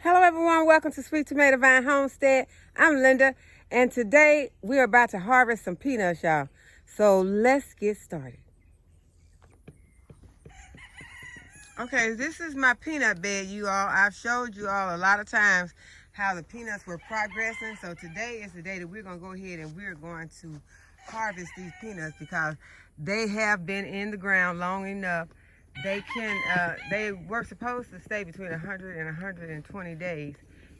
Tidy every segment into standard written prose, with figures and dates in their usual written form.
Hello everyone, welcome to Sweet Tomato Vine Homestead. I'm Linda, and today we're about to harvest some peanuts, y'all. So let's get started. Okay, this is my peanut bed, you all. I've showed you all a lot of times how the peanuts were progressing. So today is the day that we're gonna go ahead and we're going to harvest these peanuts because they have been in the ground long enough. They were supposed to stay between 100 and 120 days,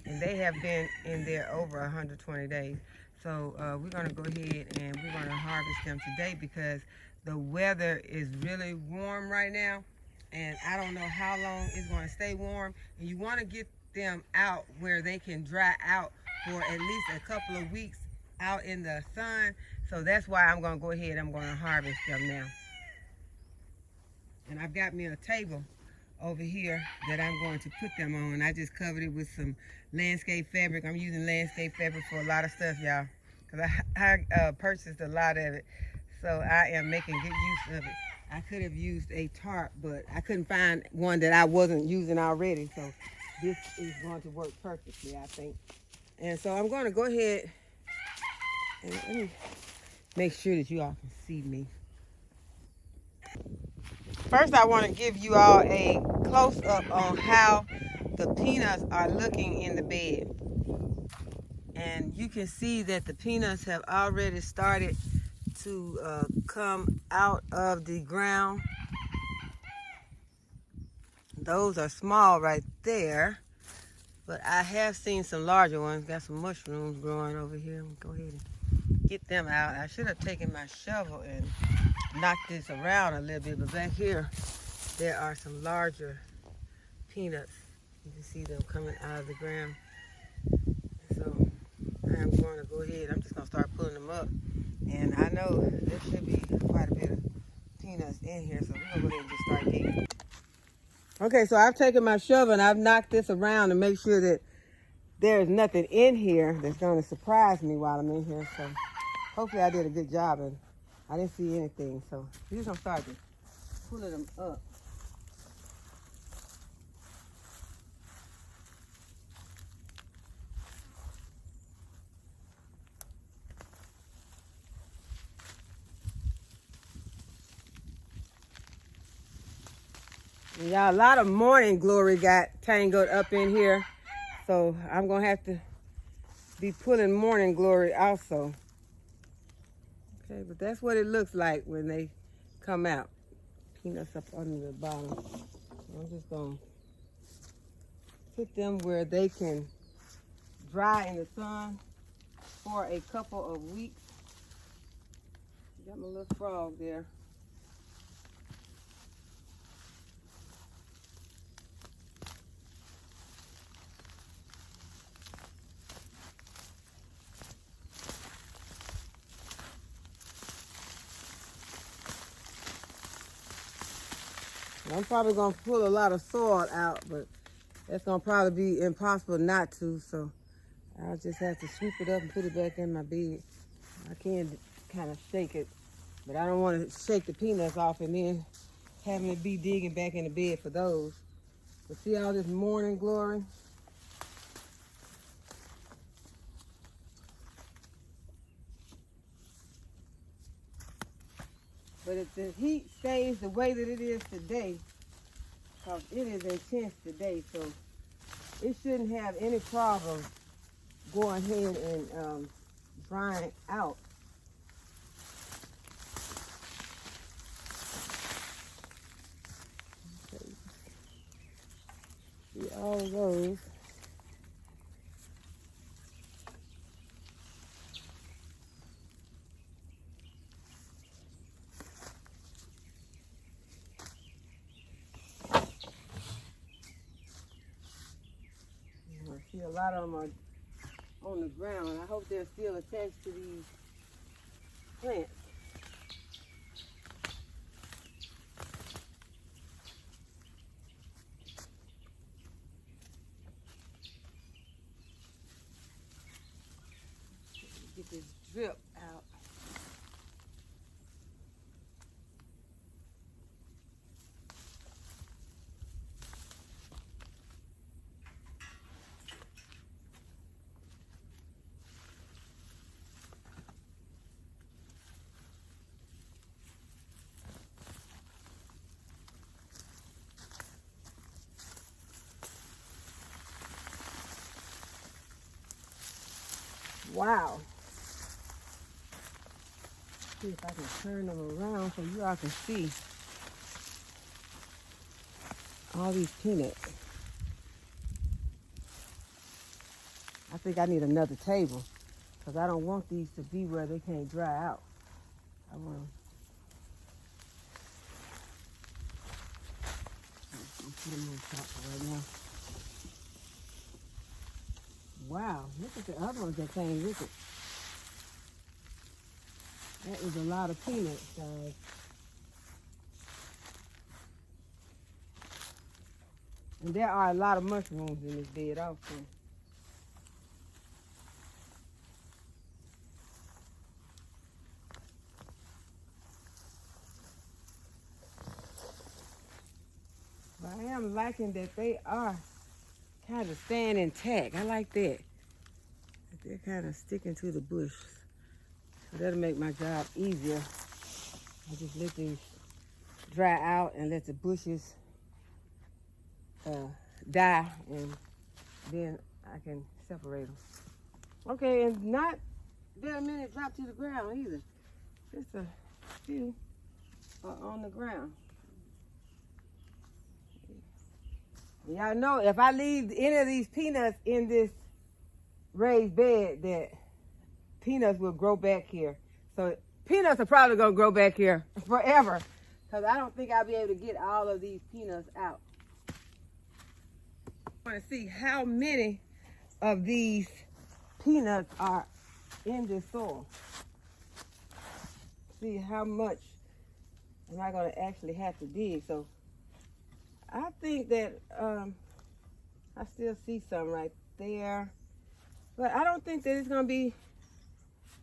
and they have been in there over 120 days. So we're going to go ahead and we're going to harvest them today because the weather is really warm right now, and I don't know how long it's going to stay warm. And you want to get them out where they can dry out for at least a couple of weeks out in the sun. So that's why I'm going to go ahead. I'm going to harvest them now. And I've got me a table over here that I'm going to put them on. I just covered it with some landscape fabric. I'm using landscape fabric for a lot of stuff, y'all, because I purchased a lot of it. So I am making good use of it. I could have used a tarp, but I couldn't find one that I wasn't using already. So this is going to work perfectly, I think. And so I'm going to go ahead and let me make sure that you all can see me. First, I want to give you all a close-up on how the peanuts are looking in the bed. And you can see that the peanuts have already started to come out of the ground. Those are small right there, but I have seen some larger ones. Got some mushrooms growing over here. Go ahead and get them out. I should have taken my shovel and knocked this around a little bit, but back here there are some larger peanuts. You can see them coming out of the ground. So I'm going to go ahead. I'm just going to start pulling them up. And I know there should be quite a bit of peanuts in here, so we're going to go ahead and just start digging. Okay, so I've taken my shovel and I've knocked this around to make sure that there's nothing in here that's going to surprise me while I'm in here. So hopefully I did a good job, and I didn't see anything. So we're just going to start pulling them up. Y'all, a lot of morning glory got tangled up in here, so I'm gonna have to be pulling morning glory also. Okay, but that's what it looks like when they come out. Peanuts up under the bottom. I'm just gonna put them where they can dry in the sun for a couple of weeks. Got my little frog there. I'm probably gonna pull a lot of soil out, but that's gonna probably be impossible not to, so I'll just have to sweep it up and put it back in my bed. I can kind of shake it, but I don't want to shake the peanuts off and then having to be digging back in the bed for those. But see all this morning glory? But if the heat stays the way that it is today, because it is intense today, so it shouldn't have any problem going ahead and drying out. Okay. See all of those. I see a lot of them are on the ground. I hope they're still attached to these plants. Get this drip out. Wow. See if I can turn them around so you all can see all these peanuts. I think I need another table because I don't want these to be where they can't dry out. I want to put them on top right now. Wow, look at the other ones that came with it. That is a lot of peanuts, guys. And there are a lot of mushrooms in this bed also. But I am liking that they are kind of staying intact. I like that. They're kind of sticking to the bush. So that'll make my job easier. I just let these dry out and let the bushes die, and then I can separate them. Okay, and not very many drop to the ground either. Just a few are on the ground. Y'all know if I leave any of these peanuts in this raised bed, that peanuts will grow back here. So peanuts are probably gonna grow back here forever, because I don't think I'll be able to get all of these peanuts out. I want to see how many of these peanuts are in this soil. See how much am I going to actually have to dig. So I think that I still see some right there, but I don't think that it's going to be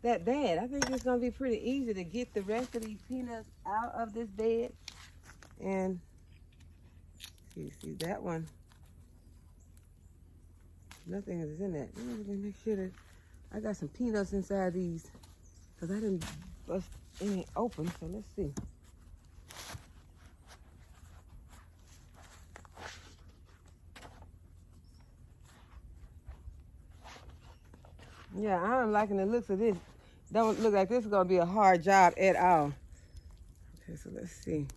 that bad. I think it's going to be pretty easy to get the rest of these peanuts out of this bed. And see that one. Nothing is in that. Let me make sure that I got some peanuts inside these, because I didn't bust any open. So let's see. Yeah, I'm liking the looks of this. Don't look like this is going to be a hard job at all. Okay, so let's see.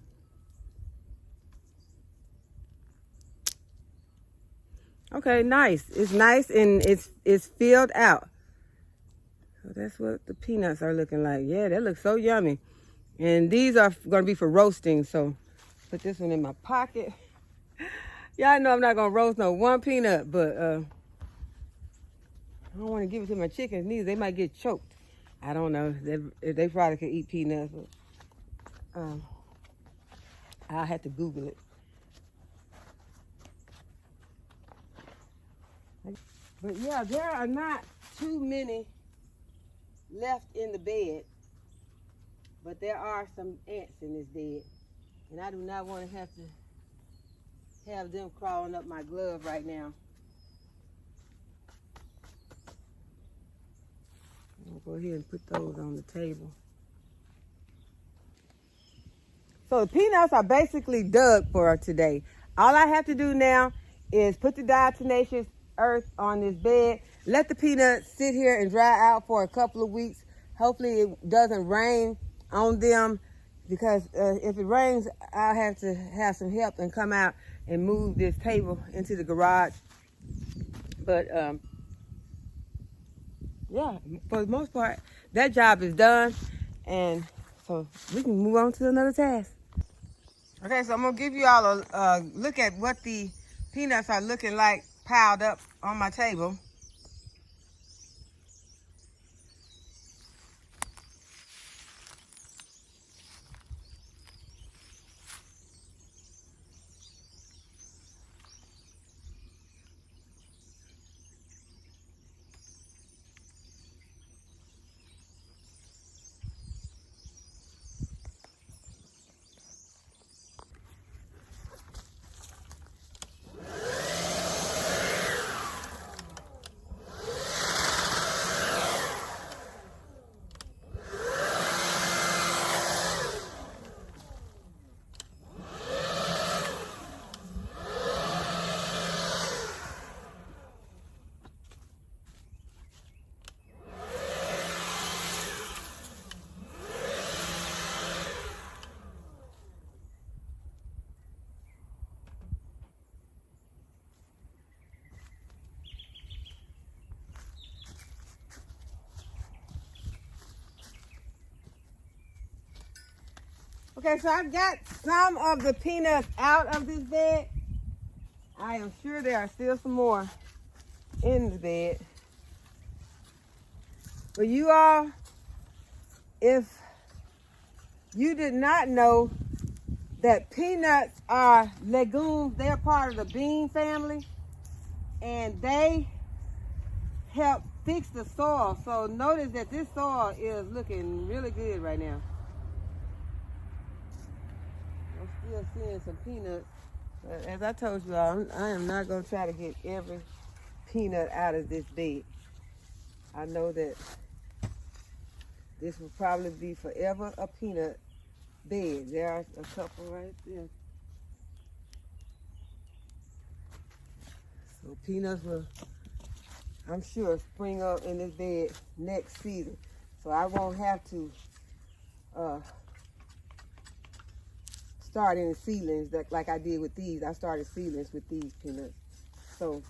Okay, nice. It's nice and it's filled out. So that's what the peanuts are looking like. Yeah, that looks so yummy. And these are going to be for roasting. So put this one in my pocket. Y'all know I'm not going to roast no one peanut, but I don't want to give it to my chickens neither. They might get choked. I don't know. They probably could eat peanuts. But, I'll have to Google it. But yeah, there are not too many left in the bed, but there are some ants in this bed, and I do not want to have them crawling up my glove right now. I'll go ahead and put those on the table. So the peanuts are basically dug for today. All I have to do now is put the diatomaceous earth on this bed, let the peanuts sit here and dry out for a couple of weeks. Hopefully it doesn't rain on them, because if it rains, I'll have to have some help and come out and move this table into the garage. But yeah, for the most part, that job is done, and so we can move on to another task. Okay, so I'm gonna give you all a look at what the peanuts are looking like piled up on my table. Okay, so I got some of the peanuts out of this bed. I am sure there are still some more in the bed. But you all, if you did not know that peanuts are legumes, they're part of the bean family, and they help fix the soil. So notice that this soil is looking really good right now. I'm still seeing some peanuts. But as I told you all, I am not going to try to get every peanut out of this bed. I know that this will probably be forever a peanut bed. There are a couple right there. So peanuts will, I'm sure, spring up in this bed next season. So I won't have to start any seedlings like I did with these. I started seedlings with these peanuts. So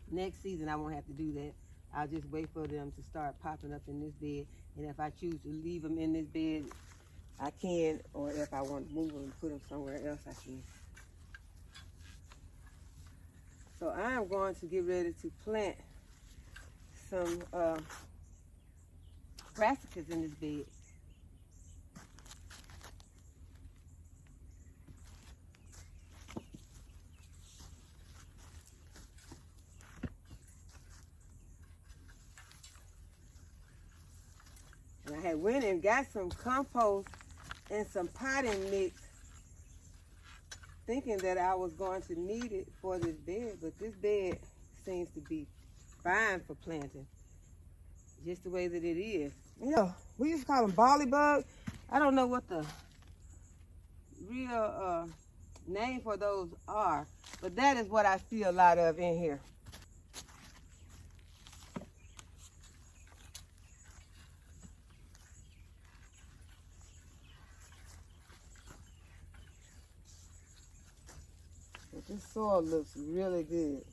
next season I won't have to do that. I'll just wait for them to start popping up in this bed. And if I choose to leave them in this bed, I can. Or if I want to move them and put them somewhere else, I can. So I am going to get ready to plant some brassicas in this bed. And I had went and got some compost and some potting mix, thinking that I was going to need it for this bed, but this bed seems to be fine for planting, just the way that it is. You know, we used to call them barley bugs. I don't know what the real name for those are, but that is what I see a lot of in here. But this soil looks really good.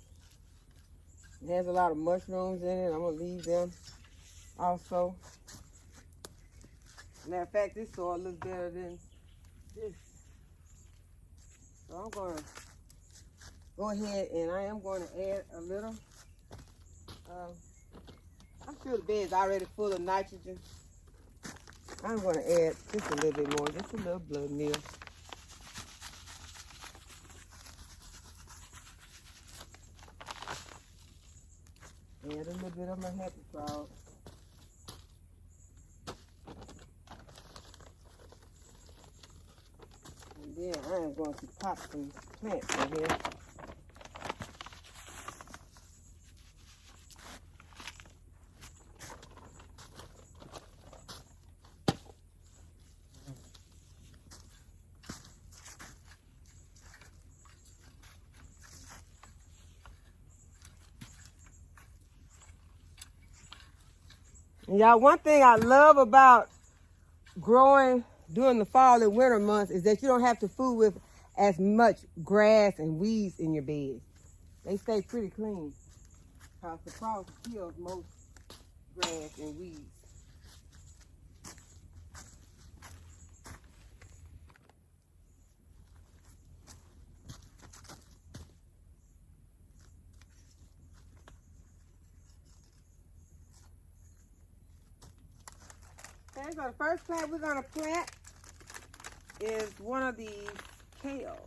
It has a lot of mushrooms in it. I'm going to leave them also. Matter of fact, this soil looks better than this. So I'm going to go ahead and I am going to add a little. I'm sure the bed is already full of nitrogen. I'm going to add just a little bit more, just a little blood meal. Add a little bit of my happy frog. And then I am going to pop some plants in here. Y'all, one thing I love about growing during the fall and winter months is that you don't have to fool with as much grass and weeds in your bed. They stay pretty clean because the frost kills most grass and weeds. Okay, so the first plant we're going to plant is one of these kales.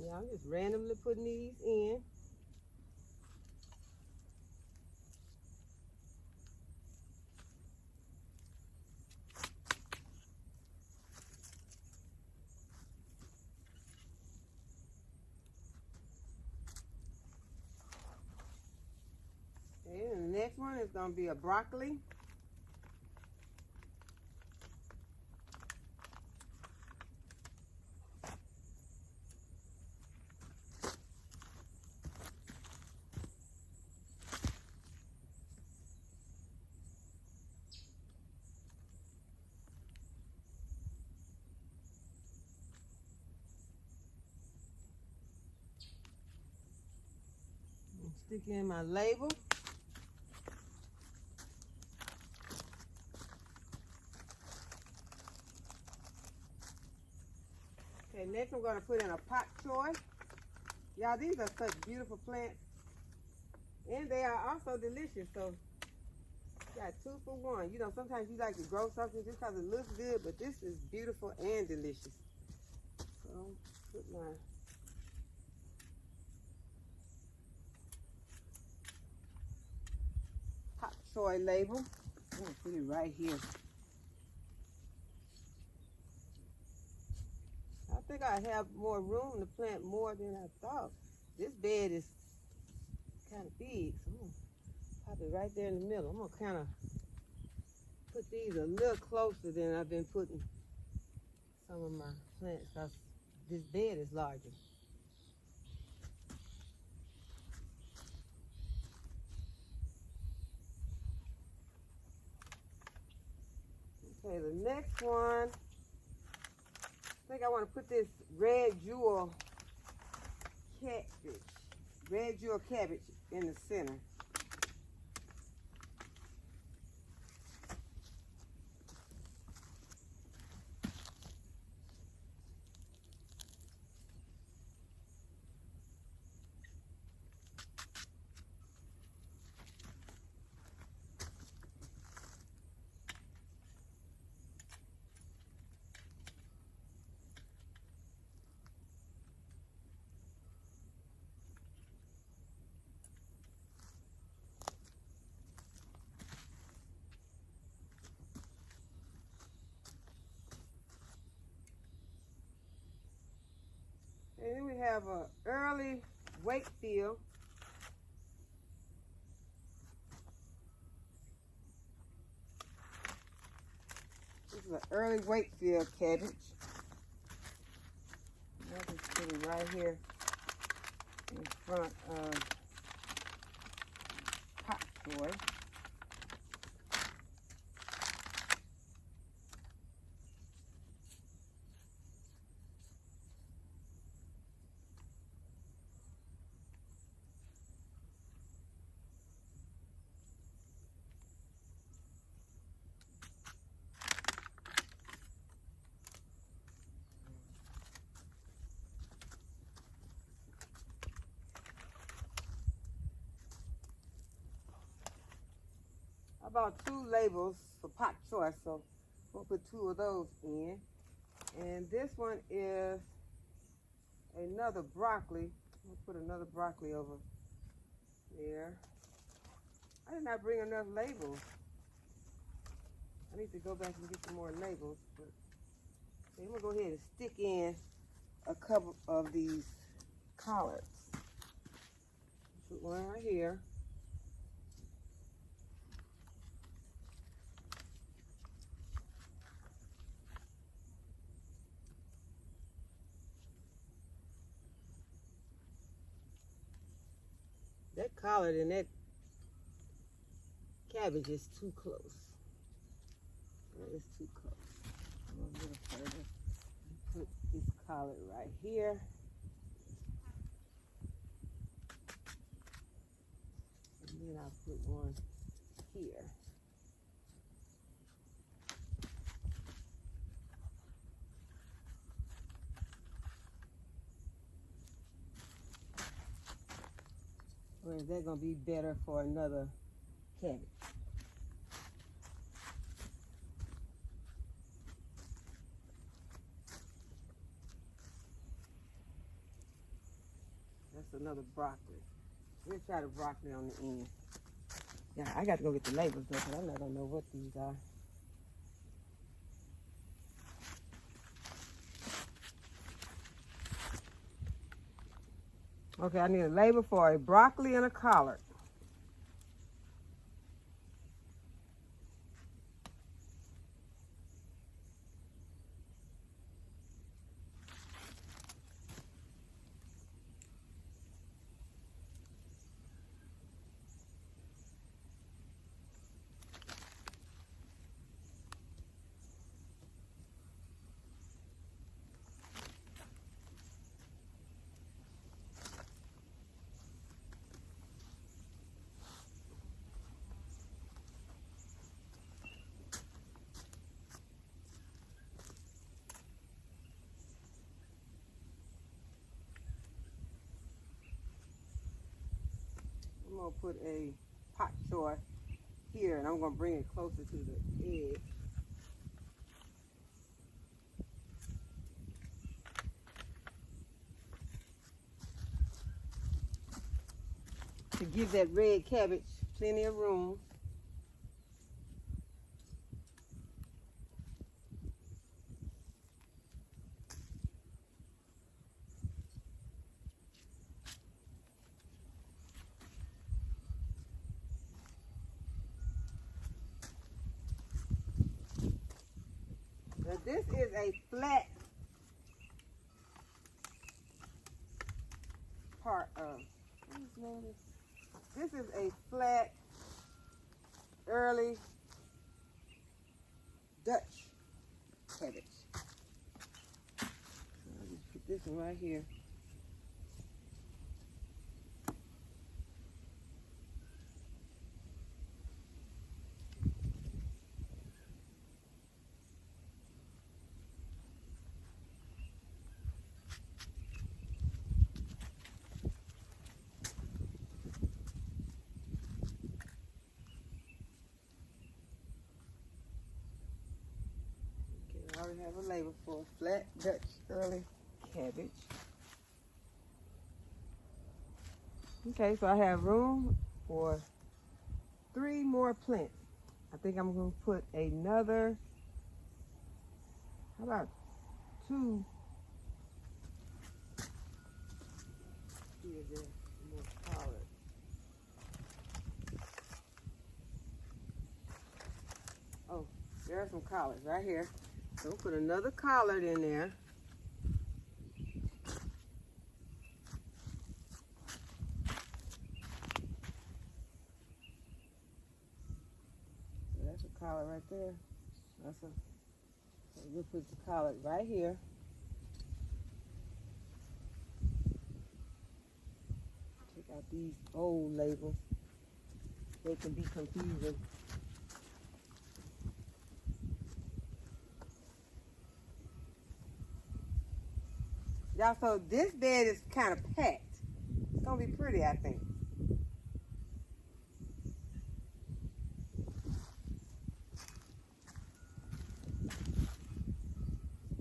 Yeah, I'm just randomly putting these in. Okay, and the next one is going to be a broccoli. Stick in my label. Next I'm going to put in a Pak Choi. Y'all, these are such beautiful plants. And they are also delicious. So, got 2 for 1. You know, sometimes you like to grow something just because it looks good, but this is beautiful and delicious. So, put my Pak Choi label. I'm going to put it right here. I think I have more room to plant more than I thought. This bed is kind of big, so I'm going to pop it right there in the middle. I'm going to kind of put these a little closer than I've been putting some of my plants because this bed is larger. Okay, the next one, I think I want to put this red jewel cabbage in the center. And then we have a early Wakefield. This is an early Wakefield cabbage. I'll just put it right here in front of Pak Choi. I bought 2 labels for Pak Choi, so we'll put 2 of those in. And this one is another broccoli. We'll put another broccoli over there. I did not bring enough labels. I need to go back and get some more labels. But I'm gonna go ahead and stick in a couple of these collards. Put one right here. That collard and that cabbage is too close. That is too close. I'm a little further. Put this collard right here. And then I'll put one here. Or is that going to be better for another cabbage? That's another broccoli. We'll try the broccoli on the end. Yeah, I got to go get the labels though, because I'm not going to know what these are. Okay, I need a label for a broccoli and a collard. gonna put a Pak Choi here, and I'm gonna bring it closer to the edge. To give that red cabbage plenty of room. Now this is a flat part of, this is a flat early Dutch cabbage. So I'll just put this one right here. I already have a label for flat Dutch early cabbage. Okay, so I have room for 3 more plants. I think I'm going to put another, how about 2? See if they're more solid. Oh, there are some collards right here. So we'll put another collard in there. So that's a collard right there. So we'll put the collard right here. Take out these old labels. They can be confusing. Y'all, so this bed is kind of packed. It's gonna be pretty, I think.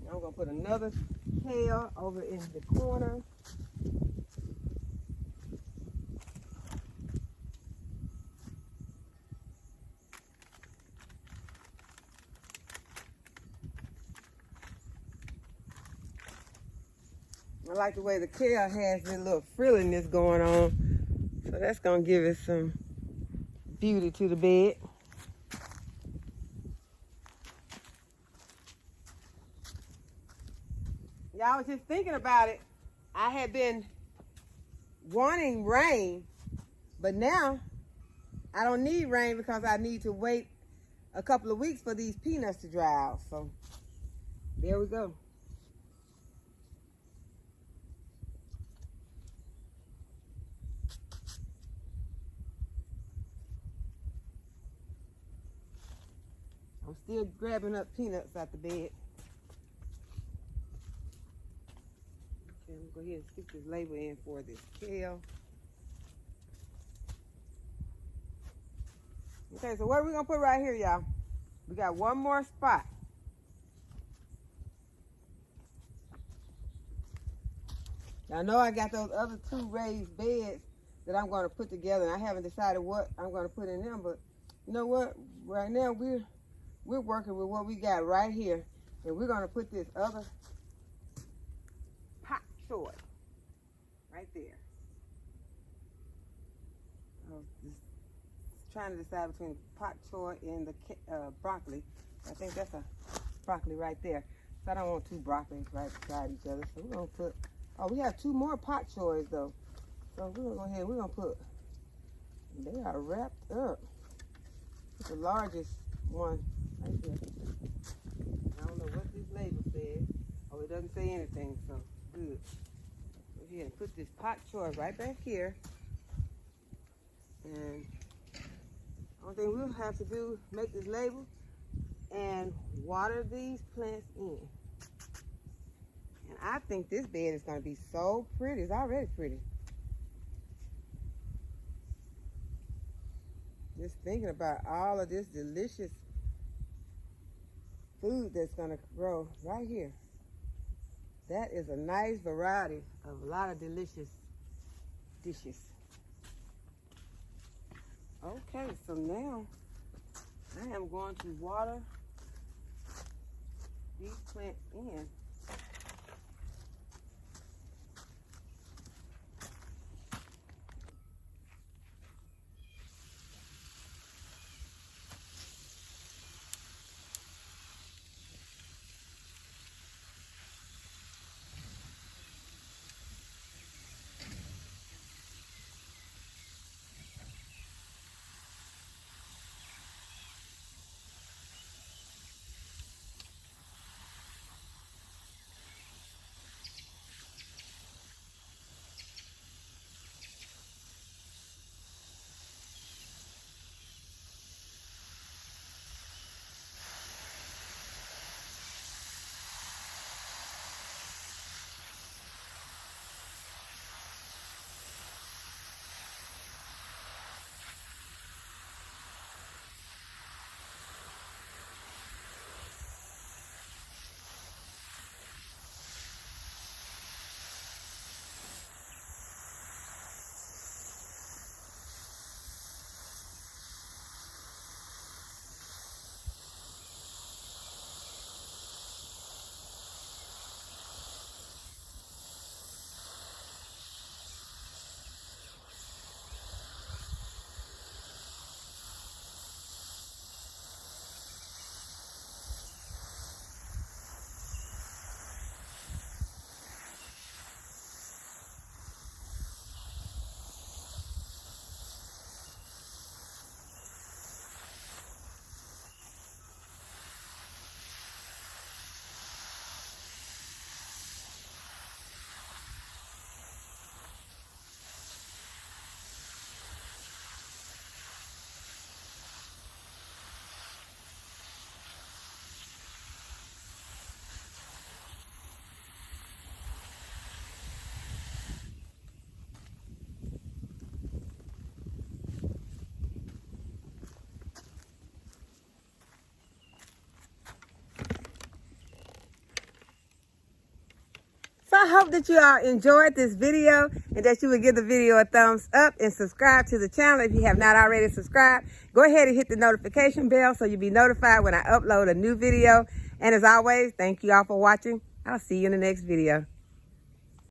Now I'm gonna put another kale over in the corner. I like the way the kale has this little frilliness going on. So that's going to give it some beauty to the bed. Y'all, I was just thinking about it. I had been wanting rain, but now I don't need rain because I need to wait a couple of weeks for these peanuts to dry out. So there we go. I'm still grabbing up peanuts out the bed. Okay, I'm gonna go ahead and stick this label in for this kale. Okay, so what are we gonna put right here, y'all? We got one more spot. Now I know I got those other 2 raised beds that I'm gonna put together, and I haven't decided what I'm gonna put in them, but you know what? Right now we're working with what we got right here, and we're gonna put this other Pak Choi right there. I was just trying to decide between Pak Choi and the broccoli. I think that's a broccoli right there. So I don't want 2 broccolis right beside each other. So we're gonna put, oh, we have 2 more Pak Chois though. So we're gonna go ahead, we're gonna put, they are wrapped up. It's the largest one right there. I don't know what this label says. Oh, it doesn't say anything, so good. Go ahead and put this Pak Choi right back here. And only thing we'll have to do, make this label and water these plants in. And I think this bed is gonna be so pretty. It's already pretty. Just thinking about all of this delicious food that's gonna grow right here. That is a nice variety of a lot of delicious dishes. Okay, so now I am going to water these plants in. So I hope that you all enjoyed this video and that you would give the video a thumbs up and subscribe to the channel if you have not already subscribed. Go ahead and hit the notification bell so you'll be notified when I upload a new video. And as always, thank you all for watching. I'll see you in the next video.